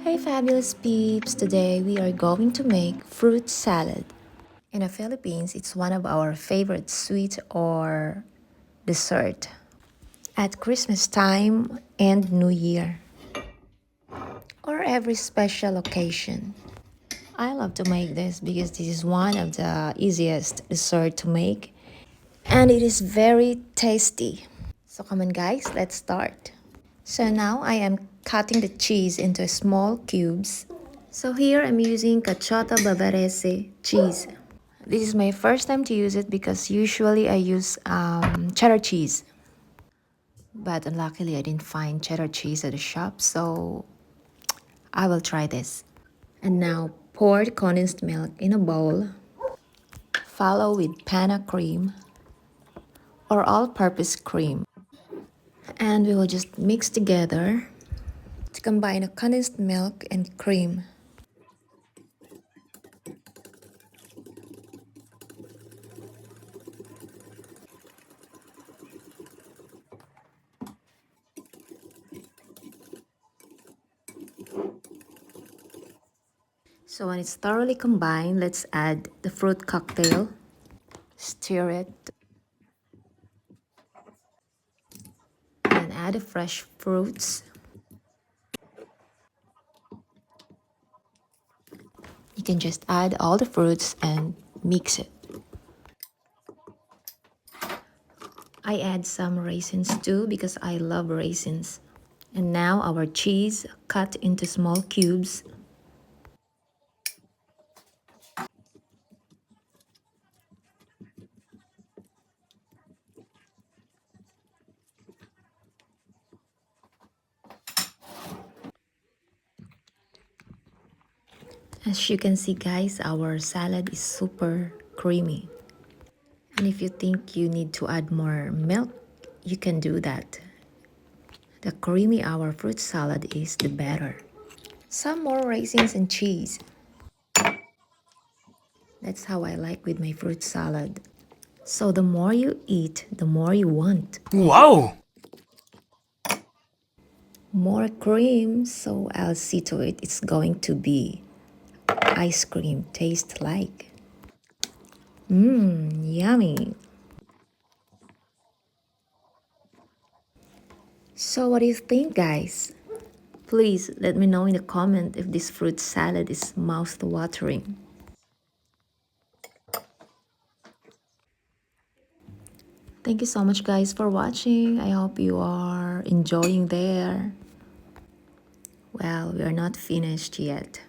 Hey fabulous peeps! Today we are going to make fruit salad. In the Philippines, it's one of our favorite sweet or dessert at Christmas time and New Year or every special occasion. I love to make this because this is one of the easiest dessert to make and it is very tasty. So come on guys, let's start. So now I am cutting the cheese into small cubes. So here I'm using caciotta bavarese cheese. This is my first time to use it because usually I use cheddar cheese. But unluckily I didn't find cheddar cheese at the shop, so I will try this. And now pour the condensed milk in a bowl. Follow with panna cream or all-purpose cream. And we will just mix together to combine the condensed milk and cream. So when it's thoroughly combined, let's add the fruit cocktail. Stir it. And add the fresh fruits. You can just add all the fruits and mix it. I add some raisins too because I love raisins. And now our cheese cut into small cubes. As you can see guys, our salad is super creamy. And if you think you need to add more milk, you can do that. The creamy our fruit salad is, the better. Some more raisins and cheese. That's how I like with my fruit salad. So the more you eat, the more you want. Wow! More cream, so I'll see to it it's going to be ice cream taste like. Yummy. So what do you think guys? Please let me know in the comment if this fruit salad is mouth-watering. Thank you so much guys for watching. I hope you are enjoying there. Well, we are not finished yet.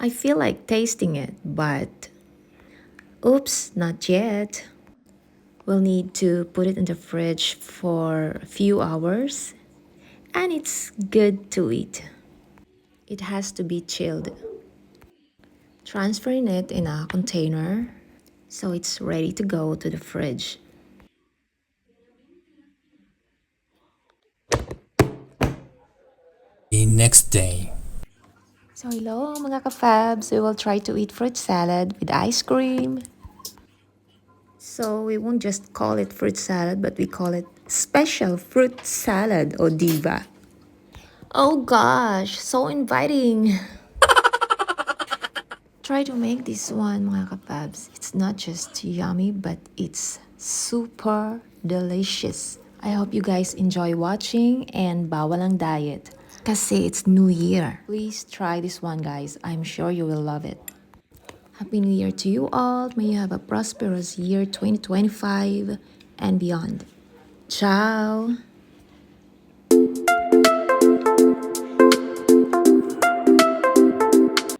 I feel like tasting it, but oops, not yet. We'll need to put it in the fridge for a few hours and it's good to eat. It has to be chilled. Transferring it in a container so it's ready to go to the fridge. The next day. So hello mga ka-fabs, we will try to eat fruit salad with ice cream. So we won't just call it fruit salad, but we call it special fruit salad or diva. Oh gosh, so inviting. Try to make this one mga kapabs. It's not just yummy, but it's super delicious. I hope you guys enjoy watching and bawal ang diet. Kasi it's New Year. Please try this one guys. I'm sure you will love it. Happy New Year to you all. May you have a prosperous year 2025 and beyond. Ciao!